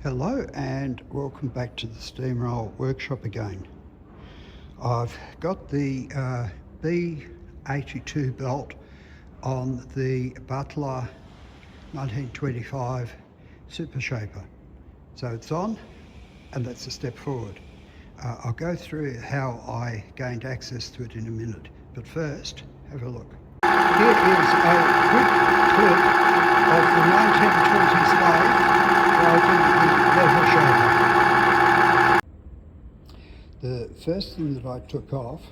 Hello and welcome back to the steamroll workshop again. I've got the B82 belt on the Butler 1925 Super Shaper. So it's on, and that's a step forward. I'll go through how I gained access to it in a minute, but first have a look. Here is a quick clip of the 1920s lathe driving the metal shaper. The first thing that I took off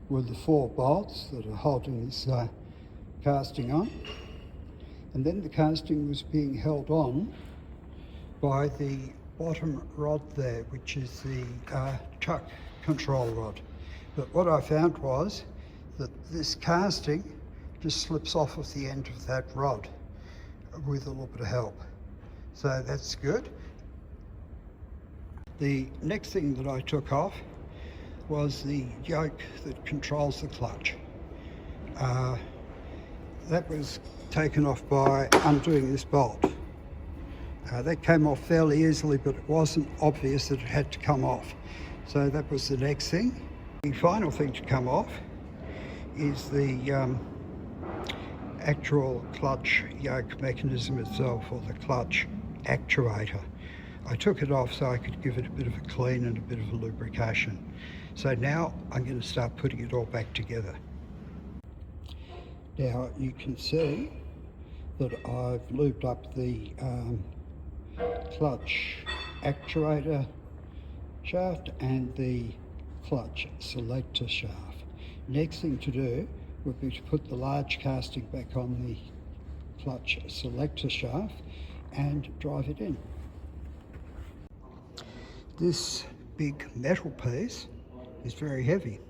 were the 4 bolts that are holding this casting on, and then the casting was being held on by the bottom rod there, which is the chuck control rod. But what I found was that this casting just slips off of the end of that rod with a little bit of help. So that's good. The next thing that I took off was the yoke that controls the clutch. That was taken off by undoing this bolt. That came off fairly easily, but it wasn't obvious that it had to come off. So that was the next thing. The final thing to come off is the actual clutch yoke mechanism itself, or the clutch actuator. I took it off so I could give it a bit of a clean and a bit of a lubrication. So now I'm going to start putting it all back together. Now you can see that I've lubed up the clutch actuator shaft and the clutch selector shaft. Next thing to do would be to put the large casting back on the clutch selector shaft and drive it in. This big metal piece is very heavy,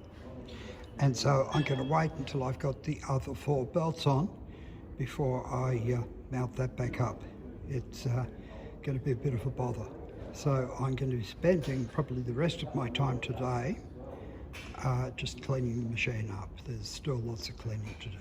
and so I'm going to wait until I've got the other 4 belts on before I mount that back up. It's going to be a bit of a bother. So I'm going to be spending probably the rest of my time today just cleaning the machine up. There's still lots of cleaning to do.